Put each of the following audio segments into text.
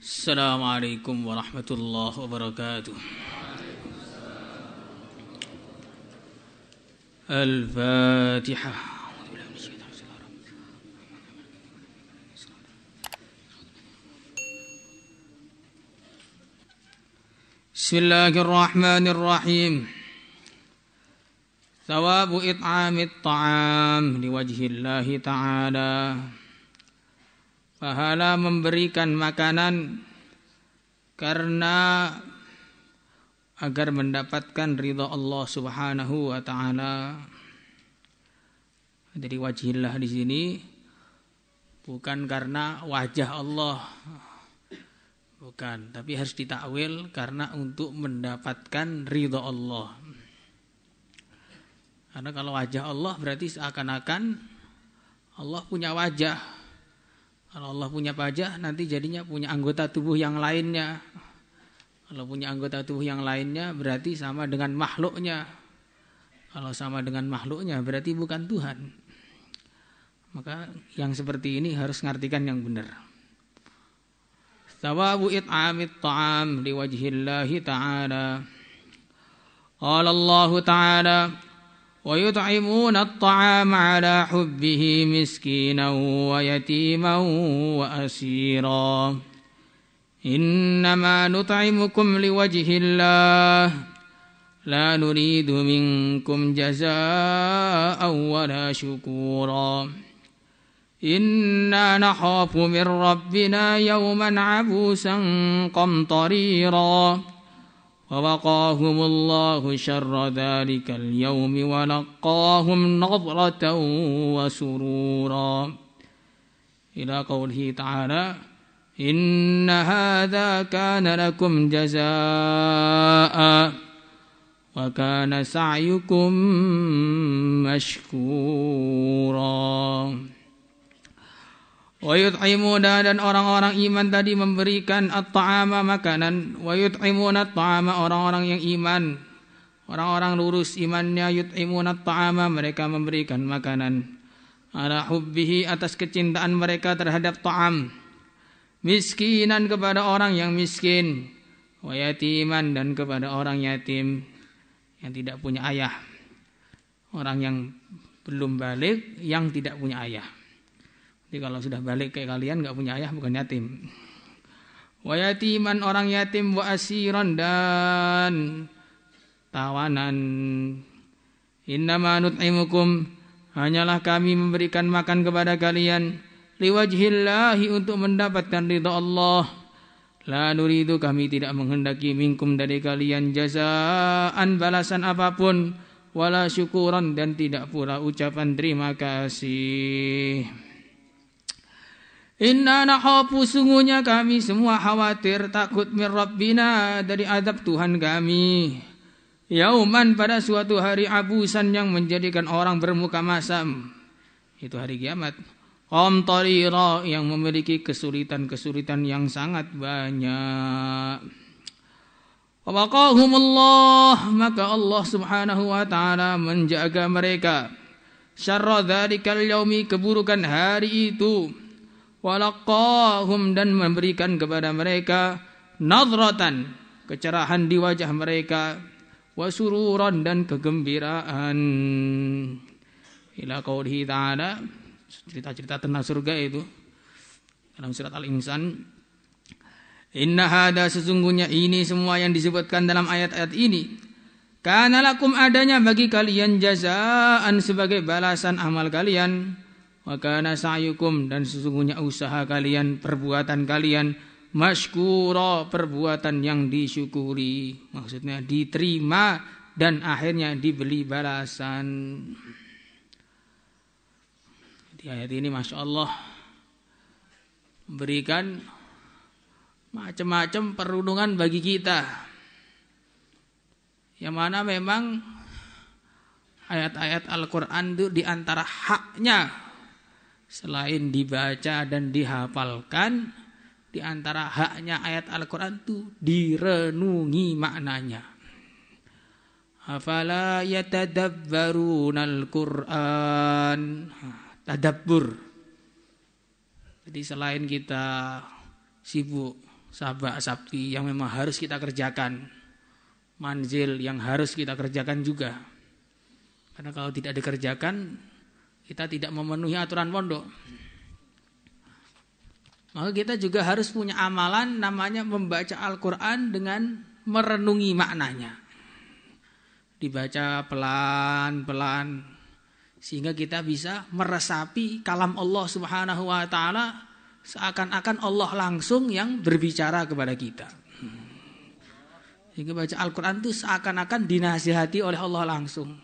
Assalamualaikum warahmatullahi wabarakatuh. Al-Fatihah. Bismillahirrahmanirrahim. Thawabu it'amit ta'am liwajhillahi ta'ala. Pahala memberikan makanan karena agar mendapatkan ridha Allah Subhanahu wa taala. Jadi wajhillah di sini bukan karena wajah Allah. Bukan, tapi harus ditakwil karena untuk mendapatkan ridha Allah. Karena kalau wajah Allah berarti seakan-akan Allah punya wajah. Kalau Allah punya wajah, nanti jadinya punya anggota tubuh yang lainnya. Kalau punya anggota tubuh yang lainnya, berarti sama dengan makhluknya. Kalau sama dengan makhluknya, berarti bukan Tuhan. Maka yang seperti ini harus ngartikan yang benar. Thawabu it'amit ta'am liwajhillahi ta'ala. Qala Allah ta'ala, وَيُطْعِمُونَ الطَّعَامَ عَلَى حُبِّهِ مِسْكِينًا وَيَتِيمًا وَأَسِيرًا إِنَّمَا نُطْعِمُكُمْ لِوَجْهِ اللَّهِ لَا نُرِيدُ مِنكُمْ جَزَاءً وَلَا شُكُورًا إِنَّا نَخَافُ مِنْ رَبِّنَا يَوْمًا عَبُوسًا قَمْطَرِيرًا وَوَقَاهُمُ اللَّهُ شَرَّ ذَلِكَ الْيَوْمِ وَلَقَّاهُمْ نَضْرَةً وَسُرُورًا إلى قوله تعالى إِنَّ هَذَا كَانَ لَكُمْ جَزَاءً وَكَانَ سَعْيُكُمْ مَشْكُورًا. Wa yut'imuna, dan orang-orang iman tadi memberikan at-ta'ama makanan. Wa yut'imuna at-ta'ama, orang-orang yang iman, orang-orang lurus imannya, yut'imuna at-ta'ama, mereka memberikan makanan ala hubbihi, atas kecintaan mereka terhadap ta'am, miskinan, kepada orang yang miskin, wa yatiman, dan kepada orang yatim yang tidak punya ayah, orang yang belum balik yang tidak punya ayah. Jadi kalau sudah balik kayak kalian gak punya ayah bukan yatim. Wa yatiman, orang yatim, wa asiran, dan tawanan. Innama nut'imukum, hanyalah kami memberikan makan kepada kalian liwajhillahi, untuk mendapatkan ridha Allah. La nuridu, kami tidak menghendaki minkum, dari kalian, jazaan, balasan apapun, wala syukuran, dan tidak pula ucapan terima kasih. Inna nakhafu, sungguhnya kami semua khawatir, takut, min Rabbina, dari azab Tuhan kami. Yauman, pada suatu hari, abusan, yang menjadikan orang bermuka masam, itu hari kiamat. Qamtarira, yang memiliki kesulitan-kesulitan yang sangat banyak. Waqahumullah, maka Allah Subhanahu wa ta'ala menjaga mereka. Syarra dzalikal yaumi, keburukan hari itu. Walaqahum, dan memberikan kepada mereka nadratan, kecerahan di wajah mereka, wasururan, dan kegembiraan. Ila qaulihi ta'ala, cerita-cerita tentang surga itu dalam surat Al-Insan. Inna hada, sesungguhnya ini semua yang disebutkan dalam ayat-ayat ini, kana lakum, adanya bagi kalian, jazaan, sebagai balasan amal kalian. Wa kana sa'yukum, dan sesungguhnya usaha kalian, perbuatan kalian, mashkura, perbuatan yang disyukuri, maksudnya diterima dan akhirnya diberi balasan. Di ayat ini Masya Allah memberikan macam-macam perlindungan bagi kita, yang mana memang ayat-ayat Al-Quran itu diantara haknya, selain dibaca dan dihafalkan, di antara haknya ayat Al-Quran itu direnungi maknanya. Afala yatadabbarunal Qur'an, tadabbur. Jadi selain kita sibuk sabak sabti yang memang harus kita kerjakan, manzil yang harus kita kerjakan juga. Karena kalau tidak dikerjakan, kita tidak memenuhi aturan pondok. Maka kita juga harus punya amalan namanya membaca Al-Quran dengan merenungi maknanya. Dibaca pelan-pelan sehingga kita bisa meresapi kalam Allah Subhanahu wa taala seakan-akan Allah langsung yang berbicara kepada kita. Sehingga baca Al-Quran itu seakan-akan dinasihati oleh Allah langsung.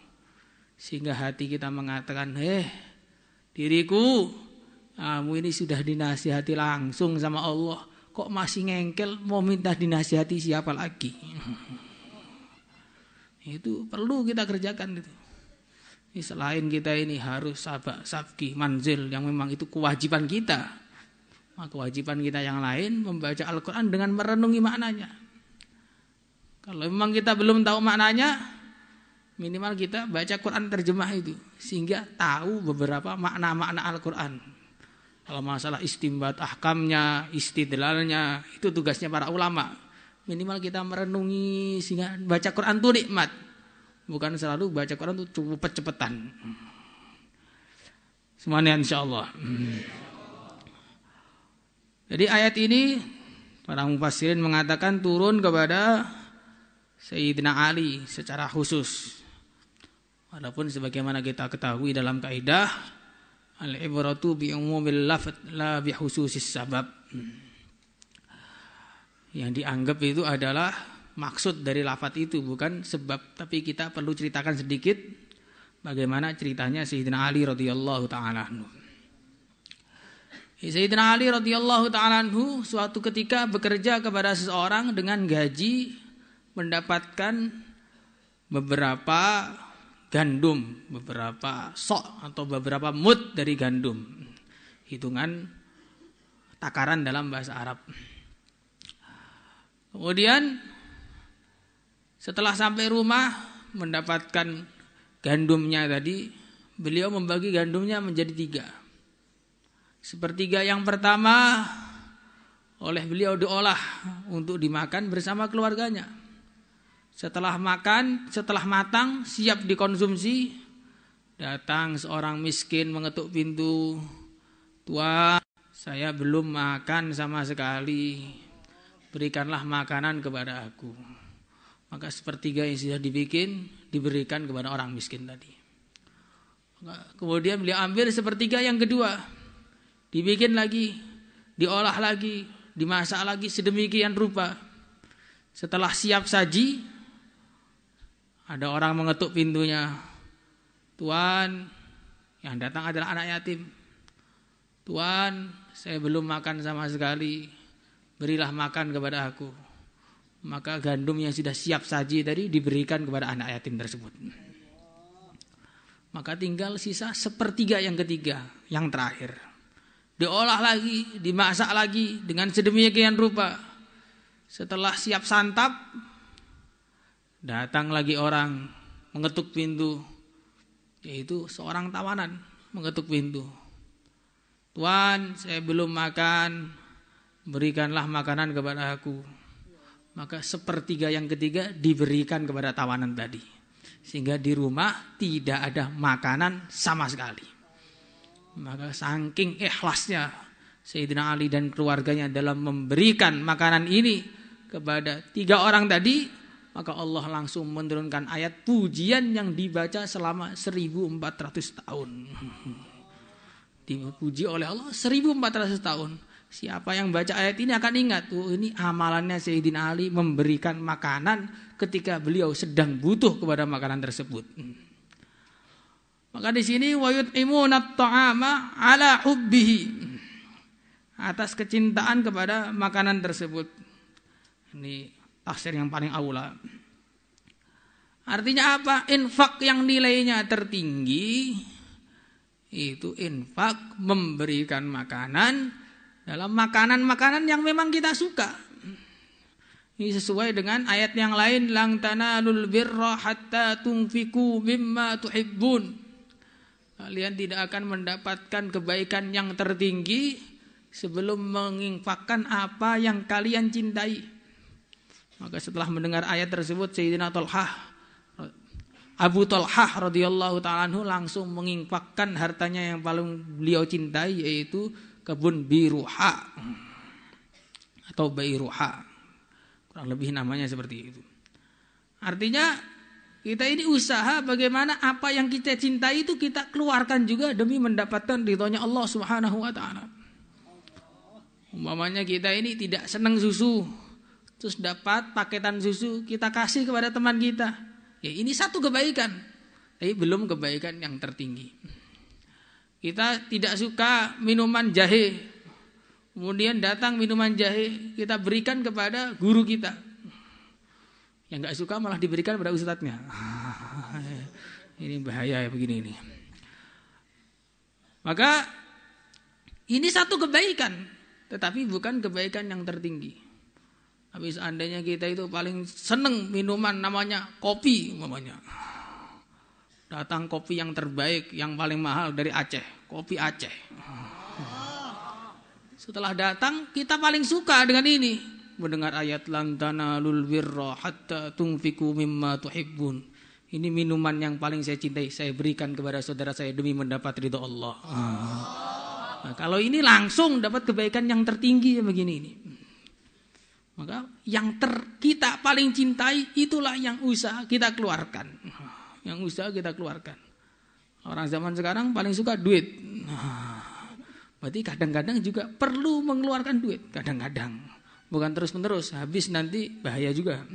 Sehingga hati kita mengatakan, diriku, kamu ini sudah dinasihati langsung sama Allah. Kok masih ngengkel mau minta dinasihati siapa lagi? Itu perlu kita kerjakan itu. Selain kita ini harus sabak, sabki, manzil yang memang itu kewajiban kita. Maka kewajiban kita yang lain membaca Al-Quran dengan merenungi maknanya. Kalau memang kita belum tahu maknanya, minimal kita baca Quran terjemah itu. Sehingga tahu beberapa makna-makna Al-Quran. Kalau masalah istimbat ahkamnya, istidlalnya, itu tugasnya para ulama. Minimal kita merenungi sehingga baca Quran itu nikmat. Bukan selalu baca Quran itu cepet-cepetan. Semuanya insyaallah. Jadi ayat ini para mufassirin mengatakan turun kepada Sayyidina Ali secara khusus. Walaupun sebagaimana kita ketahui dalam kaidah al-ibratu bi umumil lafz la bi khususis sabab. Yang dianggap itu adalah maksud dari lafaz itu bukan sebab, tapi kita perlu ceritakan sedikit bagaimana ceritanya Sayyidina Ali radhiyallahu taala anhu. Sayyidina Ali radhiyallahu taala anhu suatu ketika bekerja kepada seseorang dengan gaji mendapatkan beberapa gandum, beberapa sok atau beberapa mud dari gandum. Hitungan takaran dalam bahasa Arab. Kemudian setelah sampai rumah mendapatkan gandumnya tadi, beliau membagi gandumnya menjadi 3. Sepertiga yang pertama oleh beliau diolah untuk dimakan bersama keluarganya. Setelah makan, setelah matang, siap dikonsumsi, datang seorang miskin mengetuk pintu. Tuan, saya belum makan sama sekali. Berikanlah makanan kepada aku. Maka sepertiga yang sudah dibikin diberikan kepada orang miskin tadi. Kemudian beliau ambil sepertiga yang kedua, dibikin lagi, diolah lagi, dimasak lagi sedemikian rupa. Setelah siap saji, ada orang mengetuk pintunya. Tuan, yang datang adalah anak yatim. Tuan, saya belum makan sama sekali. Berilah makan kepada aku. Maka gandum yang sudah siap saji tadi diberikan kepada anak yatim tersebut. Maka tinggal sisa sepertiga yang ketiga, yang terakhir. Diolah lagi, dimasak lagi dengan sedemikian rupa. Setelah siap santap, datang lagi orang mengetuk pintu, yaitu seorang tawanan mengetuk pintu. Tuan, saya belum makan, berikanlah makanan kepada aku. Maka sepertiga yang ketiga diberikan kepada tawanan tadi. Sehingga di rumah tidak ada makanan sama sekali. Maka saking ikhlasnya Sayyidina Ali dan keluarganya dalam memberikan makanan ini kepada 3 orang tadi, maka Allah langsung menurunkan ayat pujian yang dibaca selama 1400 tahun. Dipuji oleh Allah 1400 tahun. Siapa yang baca ayat ini akan ingat, ini amalannya Sayyidina Ali memberikan makanan ketika beliau sedang butuh kepada makanan tersebut. Maka di sini wa yut'imuna at-ta'ama ala hubbihi, atas kecintaan kepada makanan tersebut. Ini tafsir yang paling aula. Artinya apa? Infak yang nilainya tertinggi itu infak memberikan makanan dalam makanan-makanan yang memang kita suka. Ini sesuai dengan ayat yang lain, lang tanalul birra hatta tunfiqu mimma tuhibbun. Kalian tidak akan mendapatkan kebaikan yang tertinggi sebelum menginfakkan apa yang kalian cintai. Maka setelah mendengar ayat tersebut, Sayyidina Abu Talhah radhiyallahu ta'ala anhu langsung menginfakkan hartanya yang paling beliau cintai, yaitu kebun Biruha atau Bairuha. Kurang lebih namanya seperti itu. Artinya kita ini usaha bagaimana apa yang kita cintai itu kita keluarkan juga demi mendapatkan ridhonya Allah Subhanahu wa ta'ala. Umpamanya kita ini tidak senang susu, terus dapat paketan susu, kita kasih kepada teman kita. Ya, ini satu kebaikan, tapi belum kebaikan yang tertinggi. Kita tidak suka minuman jahe, kemudian datang minuman jahe, kita berikan kepada guru kita. Yang gak suka malah diberikan pada ustadznya. Ini bahaya ya begini ini. Maka ini satu kebaikan, tetapi bukan kebaikan yang tertinggi. Tapi seandainya kita itu paling seneng minuman namanya kopi umpamanya. Datang kopi yang terbaik, yang paling mahal dari Aceh, kopi Aceh. Setelah datang kita paling suka dengan ini, mendengar ayat lan tanalul birra hatta tunfiqu mimma tuhibbun. Ini minuman yang paling saya cintai, saya berikan kepada saudara saya demi mendapat ridha Allah. Nah, kalau ini langsung dapat kebaikan yang tertinggi ya begini ini. Maka yang kita paling cintai itulah yang usaha kita keluarkan. Yang usaha kita keluarkan. Orang zaman sekarang paling suka duit. Berarti kadang-kadang juga perlu mengeluarkan duit. Kadang-kadang. Bukan terus-menerus. Habis nanti bahaya juga.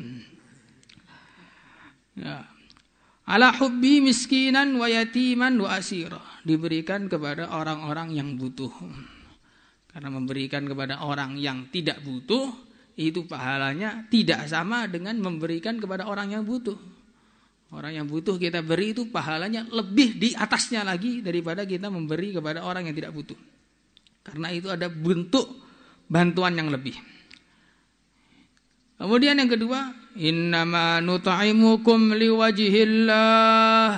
Ya. Ala hubbi miskinan wa yatiman wa asira. Diberikan kepada orang-orang yang butuh. Karena memberikan kepada orang yang tidak butuh, itu pahalanya tidak sama dengan memberikan kepada orang yang butuh. Orang yang butuh kita beri itu pahalanya lebih di atasnya lagi daripada kita memberi kepada orang yang tidak butuh. Karena itu ada bentuk bantuan yang lebih. Kemudian yang kedua, innama nut'imukum liwajhillah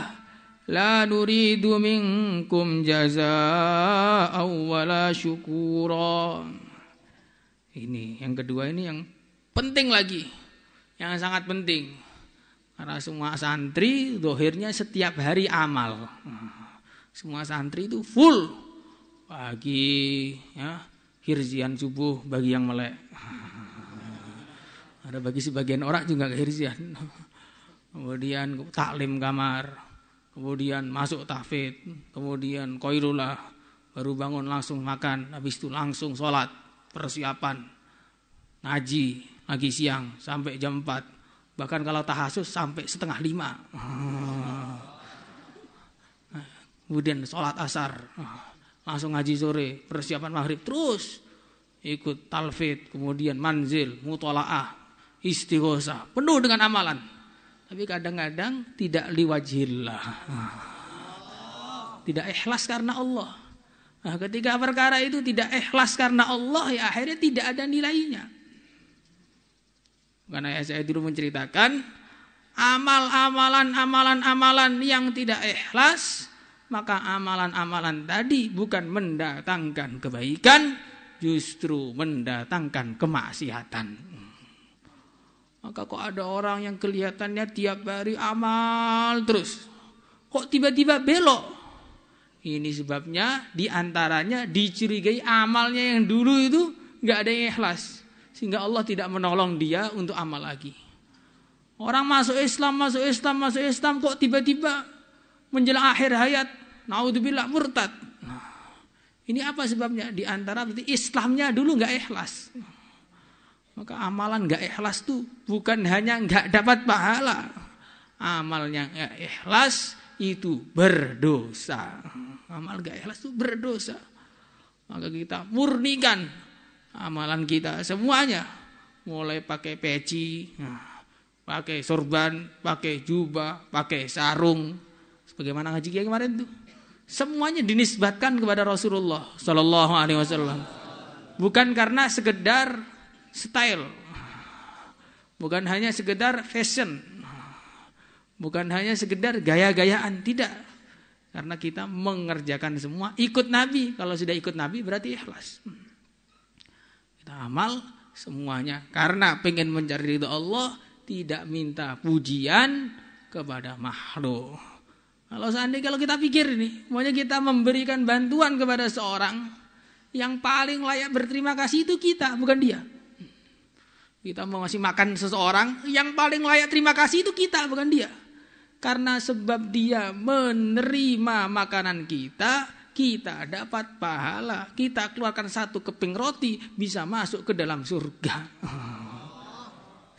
la nuridu minkum jazaa'an wala syukura. Ini yang kedua, ini yang penting lagi, yang sangat penting. Karena semua santri zahirnya setiap hari amal. Semua santri itu full pagi, ya, hirzian subuh bagi yang melek. Ada bagi sebagian orang juga hirzian. Kemudian taklim kamar, kemudian masuk tahfidz, kemudian qailullah, baru bangun langsung makan, habis itu langsung sholat. Persiapan ngaji lagi siang sampai jam 4, bahkan kalau tahassus sampai 4:30. Kemudian sholat asar, langsung ngaji sore, persiapan maghrib, terus ikut talfidz, kemudian manzil, mutolaah, istighosah, penuh dengan amalan. Tapi kadang-kadang tidak liwajhillah, tidak ikhlas karena Allah. Nah, ketika perkara itu tidak ikhlas karena Allah, ya akhirnya tidak ada nilainya. Karena saya dulu menceritakan amalan-amalan yang tidak ikhlas, maka amalan-amalan tadi bukan mendatangkan kebaikan, justru mendatangkan kemaksiatan. Maka kok ada orang yang kelihatannya tiap hari amal terus, kok tiba-tiba belok? Ini sebabnya diantaranya dicurigai amalnya yang dulu itu gak ada yang ikhlas, sehingga Allah tidak menolong dia untuk amal lagi. Orang masuk Islam kok tiba-tiba menjelang akhir hayat naudzubillah murtad. Ini apa sebabnya? Diantara berarti Islamnya dulu gak ikhlas. Maka amalan gak ikhlas itu bukan hanya gak dapat pahala, amalnya gak ikhlas itu berdosa. Amal gak ikhlas itu berdosa. Maka kita murnikan amalan kita semuanya, mulai pakai peci, pakai sorban, pakai jubah, pakai sarung, sebagaimana ngaji kiai kemarin tuh, semuanya dinisbatkan kepada Rasulullah Sallallahu Alaihi Wasallam. Bukan karena sekedar style, bukan hanya sekedar fashion, bukan hanya sekedar gaya-gayaan, tidak. Karena kita mengerjakan semua ikut Nabi. Kalau sudah ikut Nabi berarti ikhlas. Kita amal semuanya karena pengen mencari ridho Allah, tidak minta pujian kepada makhluk. Kalau kita pikir nih, maunya kita memberikan bantuan kepada seorang, yang paling layak berterima kasih itu kita, bukan dia. Kita mau ngasih makan seseorang, yang paling layak terima kasih itu kita, bukan dia. Karena sebab dia menerima makanan kita, kita dapat pahala. Kita keluarkan satu keping roti, bisa masuk ke dalam surga.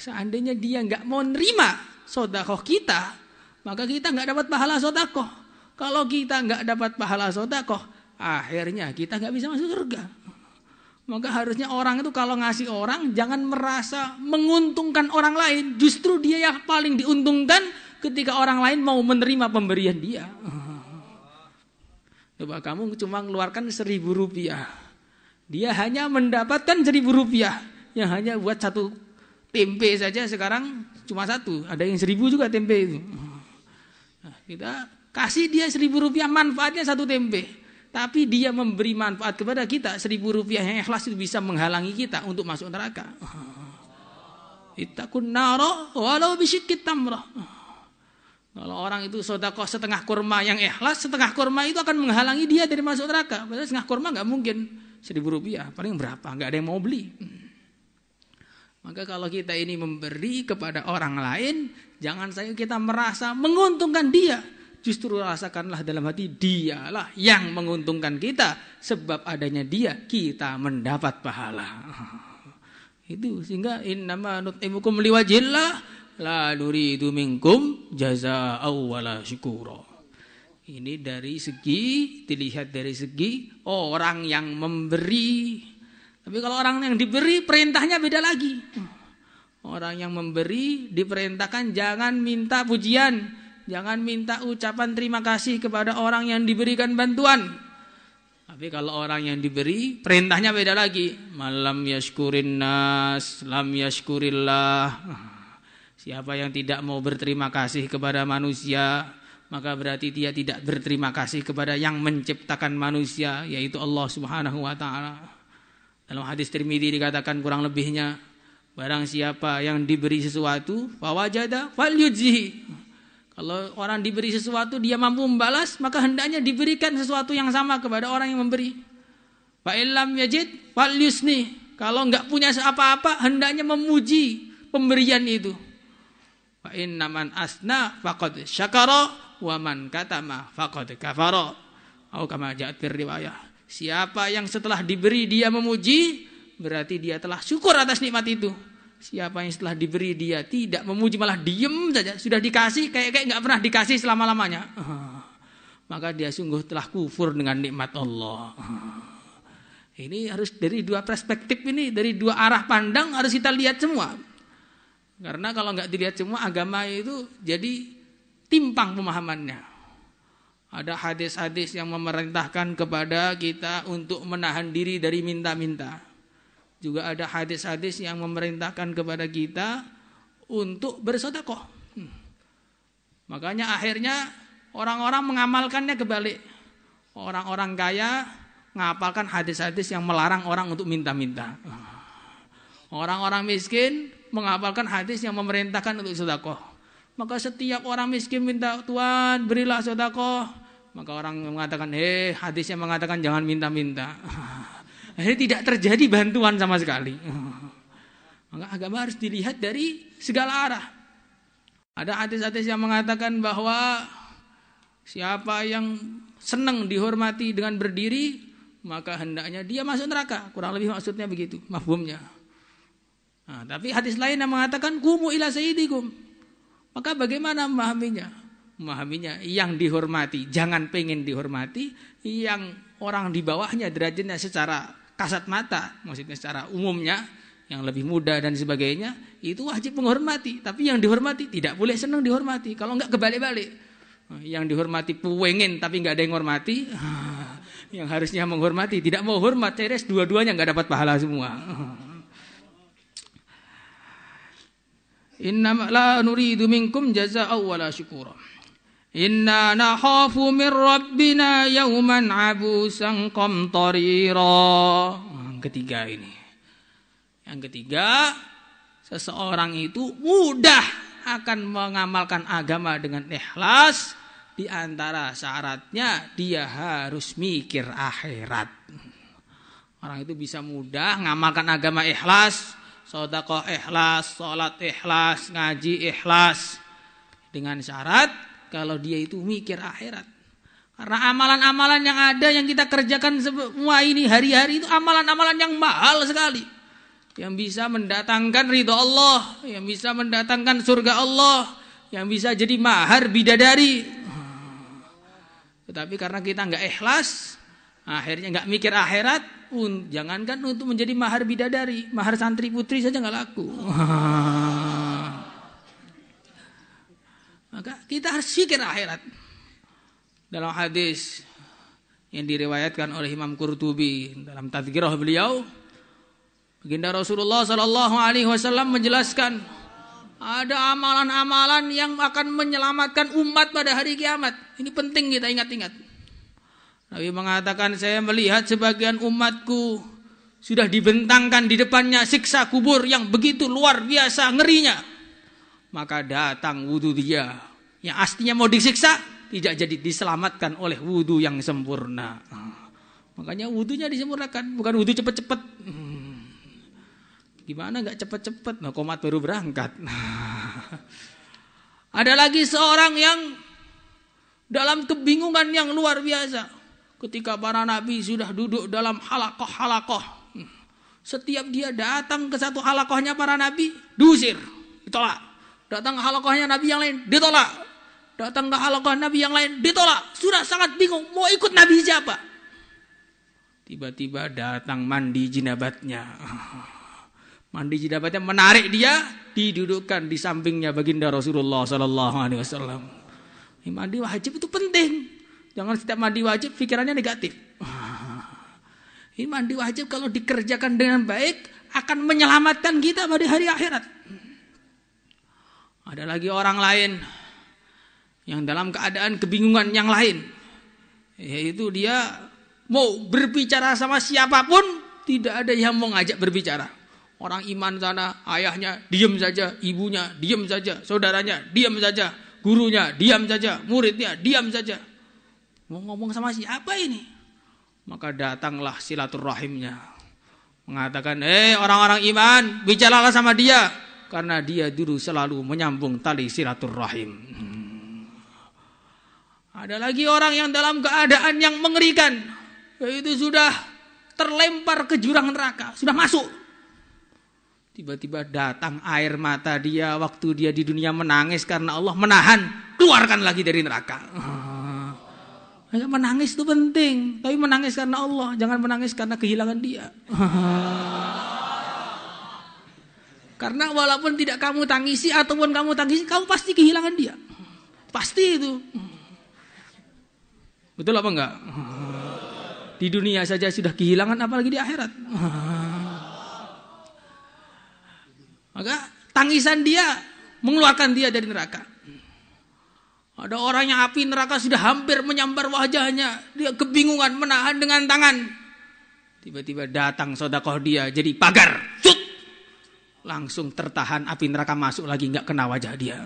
Seandainya dia nggak mau nerima sedekah kita, maka kita nggak dapat pahala sedekah. Kalau kita nggak dapat pahala sedekah, akhirnya kita nggak bisa masuk surga. Maka harusnya orang itu kalau ngasih orang, jangan merasa menguntungkan orang lain. Justru dia yang paling diuntungkan ketika orang lain mau menerima pemberian dia. Coba kamu cuma mengeluarkan 1.000 rupiah. Dia hanya mendapatkan 1.000 rupiah. Yang hanya buat satu tempe saja sekarang cuma satu. Ada yang 1.000 juga tempe itu. Nah, kita kasih dia 1.000 rupiah, manfaatnya satu tempe. Tapi dia memberi manfaat kepada kita 1.000 rupiah yang ikhlas itu bisa menghalangi kita untuk masuk neraka. Ittaqun nara walau bisyikki tamrah. Kalau orang itu sedekah setengah kurma yang ikhlas, setengah kurma itu akan menghalangi dia dari masuk neraka. Padahal setengah kurma nggak mungkin 1.000 rupiah, paling berapa? Nggak ada yang mau beli. Maka kalau kita ini memberi kepada orang lain, jangan sampai kita merasa menguntungkan dia. Justru rasakanlah dalam hati, dialah yang menguntungkan kita. Sebab adanya dia, kita mendapat pahala. Itu sehingga innama nut'imukum liwajhillah la nuridu minkum jazaa'aw wala syukura. Ini dari segi, dilihat dari segi orang yang memberi. Tapi kalau orang yang diberi, perintahnya beda lagi. Orang yang memberi diperintahkan jangan minta pujian, jangan minta ucapan terima kasih kepada orang yang diberikan bantuan. Tapi kalau orang yang diberi, perintahnya beda lagi. Malam yashkurin nas, lam yashkurillah. Siapa yang tidak mau berterima kasih kepada manusia, maka berarti dia tidak berterima kasih kepada yang menciptakan manusia, yaitu Allah Subhanahu wa taala. Dalam hadis Tirmidzi dikatakan kurang lebihnya, barang siapa yang diberi sesuatu, fawajada falyujzi. Kalau orang diberi sesuatu dia mampu membalas, maka hendaknya diberikan sesuatu yang sama kepada orang yang memberi. Fa illam yajid falyusni. Kalau enggak punya apa-apa, hendaknya memuji pemberian itu. Fa inna man asna faqad syakara wa man katama faqad kafara. Atau kama ja'at fir riwayah. Siapa yang setelah diberi dia memuji, berarti dia telah syukur atas nikmat itu. Siapa yang setelah diberi dia tidak memuji, malah diem saja, sudah dikasih kayak nggak pernah dikasih selama-lamanya, maka dia sungguh telah kufur dengan nikmat Allah. Ini harus dari dua perspektif ini, dari dua arah pandang harus kita lihat semua. Karena kalau nggak dilihat semua, agama itu jadi timpang pemahamannya. Ada hadis-hadis yang memerintahkan kepada kita untuk menahan diri dari minta-minta. Juga ada hadis-hadis yang memerintahkan kepada kita untuk bersedekah. Makanya akhirnya orang-orang mengamalkannya kebalik. Orang-orang kaya menghafalkan hadis-hadis yang melarang orang untuk minta-minta. Orang-orang miskin menghafalkan hadis yang memerintahkan untuk sedekah. Maka setiap orang miskin minta, Tuhan berilah sedekah. Maka orang mengatakan, hadisnya mengatakan jangan minta-minta. Akhirnya tidak terjadi bantuan sama sekali. Maka agama harus dilihat dari segala arah. Ada hadis-hadis yang mengatakan bahwa siapa yang senang dihormati dengan berdiri, maka hendaknya dia masuk neraka. Kurang lebih maksudnya begitu, mafhumnya. Nah, tapi hadis lain yang mengatakan kumu ila sayyidikum. Maka bagaimana memahaminya? Memahaminya yang dihormati jangan pengen dihormati, yang orang di bawahnya derajatnya secara kasat mata, maksudnya secara umumnya yang lebih muda dan sebagainya, itu wajib menghormati. Tapi yang dihormati tidak boleh senang dihormati. Kalau enggak kebalik-balik, yang dihormati pengen tapi enggak ada yang menghormati, yang harusnya menghormati tidak mau hormat, ceres, dua-duanya enggak dapat pahala semua. Inna la nuridu minkum jazaa'aw wala syukura. Inna nakhafu min rabbina yawman abusan qamtarira. Ketiga ini. Yang ketiga, seseorang itu mudah akan mengamalkan agama dengan ikhlas. Di antara syaratnya dia harus mikir akhirat. Orang itu bisa mudah mengamalkan agama ikhlas, sedekah ikhlas, salat ikhlas, ngaji ikhlas, dengan syarat kalau dia itu mikir akhirat. Karena amalan-amalan yang ada yang kita kerjakan semua ini hari-hari itu amalan-amalan yang mahal sekali, yang bisa mendatangkan ridha Allah, yang bisa mendatangkan surga Allah, yang bisa jadi mahar bidadari. Tetapi karena kita nggak ikhlas, akhirnya nggak mikir akhirat, jangankan untuk menjadi mahar bidadari, mahar santri putri saja nggak laku. Maka kita harus pikir akhirat. Dalam hadis yang diriwayatkan oleh Imam Qurtubi dalam tadzkirah beliau, baginda Rasulullah sallallahu alaihi wasallam menjelaskan ada amalan-amalan yang akan menyelamatkan umat pada hari kiamat. Ini penting kita ingat-ingat. Nabi mengatakan, saya melihat sebagian umatku sudah dibentangkan di depannya siksa kubur yang begitu luar biasa ngerinya. Maka datang wudu dia yang aslinya mau disiksa, tidak jadi diselamatkan oleh wudu yang sempurna. Makanya wudunya disempurnakan, bukan wudu cepet-cepet. Gimana gak cepet-cepet? Nah, komat baru berangkat. Ada lagi seorang yang dalam kebingungan yang luar biasa. Ketika para nabi sudah duduk dalam halakoh-halakoh, setiap dia datang ke satu halakohnya para nabi, diusir, ditolak. Datang ke halakohnya nabi yang lain, ditolak. Datang ke halakoh nabi yang lain, ditolak. Sudah sangat bingung, mau ikut nabi siapa? Tiba-tiba datang mandi jinabatnya. Mandi jinabatnya menarik dia, didudukkan di sampingnya baginda Rasulullah sallallahu alaihi wasallam. Mandi wajib itu penting. Jangan setiap mandi wajib pikirannya negatif. Ini mandi wajib kalau dikerjakan dengan baik akan menyelamatkan kita pada hari akhirat. Ada lagi orang lain yang dalam keadaan kebingungan yang lain, yaitu dia mau berbicara sama siapapun, tidak ada yang mau ngajak berbicara. Orang iman sana, ayahnya diam saja, ibunya diam saja, saudaranya diam saja, gurunya diam saja, muridnya diam saja. Mau ngomong sama siapa ini? Maka datanglah silaturahimnya, mengatakan, orang-orang iman, bicaralah sama dia, karena dia dulu selalu menyambung tali silaturahim. Ada lagi orang yang dalam keadaan yang mengerikan, yaitu sudah terlempar ke jurang neraka, sudah masuk. Tiba-tiba datang air mata dia waktu dia di dunia menangis karena Allah menahan, keluarkan lagi dari neraka. Menangis itu penting, tapi menangis karena Allah, jangan menangis karena kehilangan dia. Karena walaupun tidak kamu tangisi ataupun kamu tangisi, kamu pasti kehilangan dia. Pasti itu. Betul apa enggak? Di dunia saja sudah kehilangan, apalagi di akhirat. Maka tangisan dia mengeluarkan dia dari neraka. Ada orang yang api neraka sudah hampir menyambar wajahnya, dia kebingungan menahan dengan tangan. Tiba-tiba datang sedekah dia jadi pagar, cut, langsung tertahan, api neraka masuk lagi, nggak kena wajah dia.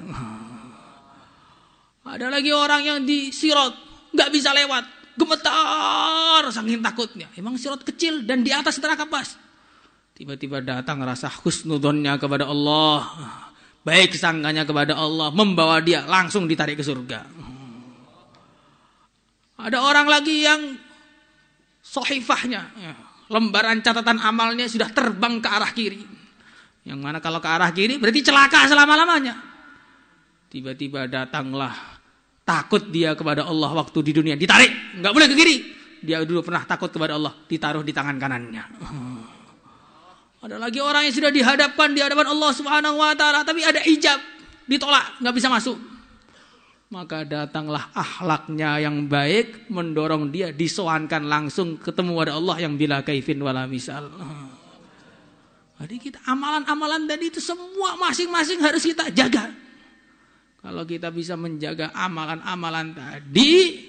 Ada lagi orang yang di sirat nggak bisa lewat, gemetar saking takutnya. Emang sirat kecil dan di atas neraka pas. Tiba-tiba datang rasa husnudzonnya kepada Allah, baik sangganya kepada Allah, membawa dia langsung ditarik ke surga. Ada orang lagi yang sohifahnya, lembaran catatan amalnya sudah terbang ke arah kiri. Yang mana kalau ke arah kiri berarti celaka selama-lamanya. Tiba-tiba datanglah takut dia kepada Allah waktu di dunia, ditarik, nggak boleh ke kiri. Dia dulu pernah takut kepada Allah, ditaruh di tangan kanannya. Ada lagi orang yang sudah dihadapkan di hadapan Allah Subhanahu wa taala, tapi ada hijab, ditolak, nggak bisa masuk. Maka datanglah akhlaknya yang baik mendorong dia disoankan langsung ketemu pada Allah yang bila kaifin wala misal. Jadi kita amalan-amalan tadi itu semua masing-masing harus kita jaga. Kalau kita bisa menjaga amalan-amalan tadi,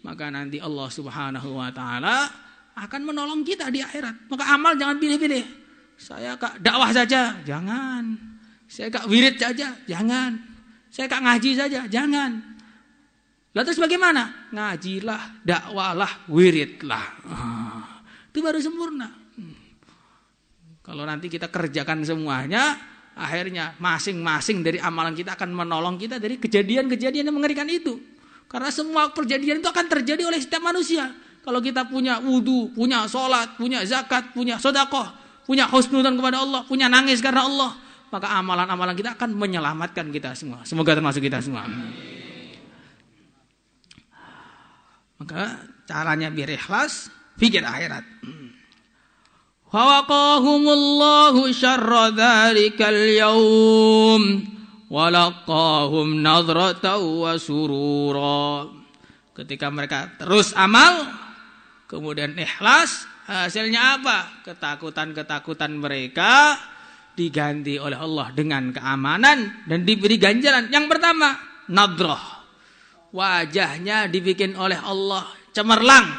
maka nanti Allah Subhanahu wa taala akan menolong kita di akhirat. Maka amal jangan pilih-pilih. Saya kak dakwah saja, jangan. Saya kak wirid saja, jangan. Saya kak ngaji saja, jangan. Lalu terus bagaimana? Ngajilah, dakwahlah, wiridlah. Itu baru sempurna. Kalau nanti kita kerjakan semuanya, akhirnya masing-masing dari amalan kita akan menolong kita dari kejadian-kejadian yang mengerikan itu. Karena semua kejadian itu akan terjadi oleh setiap manusia. Kalau kita punya wudu, punya sholat, punya zakat, punya sedekah, punya husnudzon kepada Allah, punya nangis karena Allah, maka amalan-amalan kita akan menyelamatkan kita semua. Semoga termasuk kita semua. Maka caranya biar ikhlas, pikir akhirat. Fawaqahumullahu syarra dzalikal yaum walaqahum nadratan wa surura. Ketika mereka terus amal, kemudian ikhlas, hasilnya apa? Ketakutan-ketakutan mereka diganti oleh Allah dengan keamanan dan diberi ganjaran. Yang pertama, nadrah. Wajahnya dibikin oleh Allah cemerlang,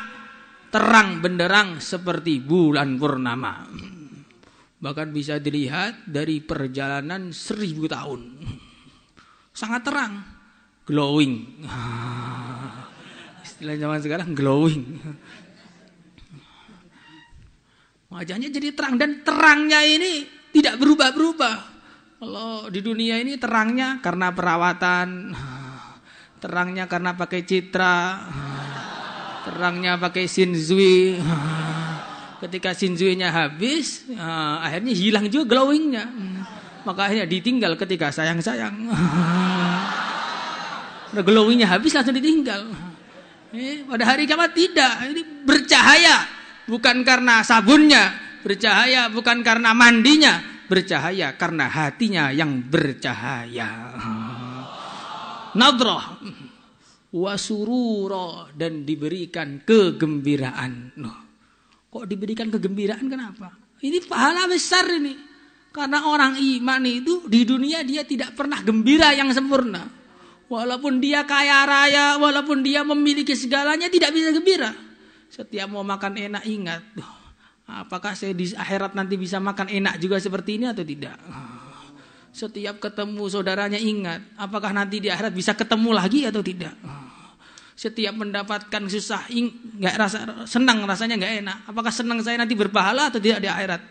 terang benderang seperti bulan purnama. Bahkan bisa dilihat dari perjalanan 1000 tahun. Sangat terang, glowing. Istilah zaman sekarang glowing. Wajahnya jadi terang, dan terangnya ini tidak berubah-berubah. Kalau di dunia ini terangnya karena perawatan, terangnya karena pakai citra, terangnya pakai shinzui. Ketika shinzui-nya habis, akhirnya hilang juga glowingnya. Maka akhirnya ditinggal ketika sayang-sayang. Glowingnya habis langsung ditinggal. Pada hari kiamat tidak, ini bercahaya bukan karena sabunnya, bercahaya bukan karena mandinya, bercahaya karena hatinya yang bercahaya. Nadrah wa surura, dan diberikan kegembiraan. Kok diberikan kegembiraan, kenapa? Ini pahala besar ini. Karena orang iman itu di dunia dia tidak pernah gembira yang sempurna. Walaupun dia kaya raya, walaupun dia memiliki segalanya, tidak bisa gembira. Setiap mau makan enak ingat, apakah saya di akhirat nanti bisa makan enak juga seperti ini atau tidak? Setiap ketemu saudaranya ingat, apakah nanti di akhirat bisa ketemu lagi atau tidak? Setiap mendapatkan susah, nggak rasa senang, rasanya nggak enak. Apakah senang saya nanti berpahala atau tidak di akhirat?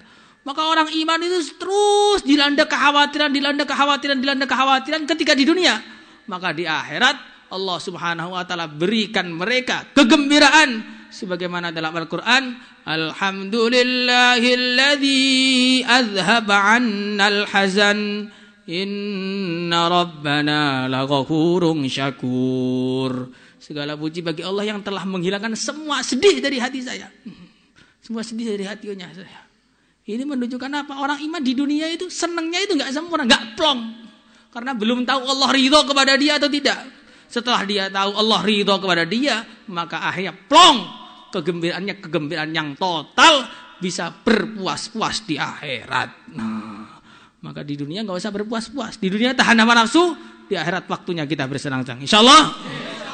Maka orang iman itu terus dilanda kekhawatiran, dilanda kekhawatiran, dilanda kekhawatiran ketika di dunia. Maka di akhirat Allah Subhanahu wa taala berikan mereka kegembiraan sebagaimana dalam Al-Qur'an, alhamdulillahilladzi azhaba 'annal hazan inna rabbana laghafurun syakur. Segala puji bagi Allah yang telah menghilangkan semua sedih dari hati saya. Semua sedih dari hatinya saya. Ini menunjukkan apa? Orang iman di dunia itu senangnya itu enggak sempurna, enggak plong. Karena belum tahu Allah ridho kepada dia atau tidak. Setelah dia tahu Allah ridho kepada dia, maka akhirnya plong. Kegembiraannya kegembiraan yang total, bisa berpuas-puas di akhirat. Nah, maka di dunia enggak usah berpuas-puas. Di dunia tahan hawa nafsu, di akhirat waktunya kita bersenang-senang. Insyaallah.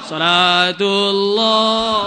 Salatullah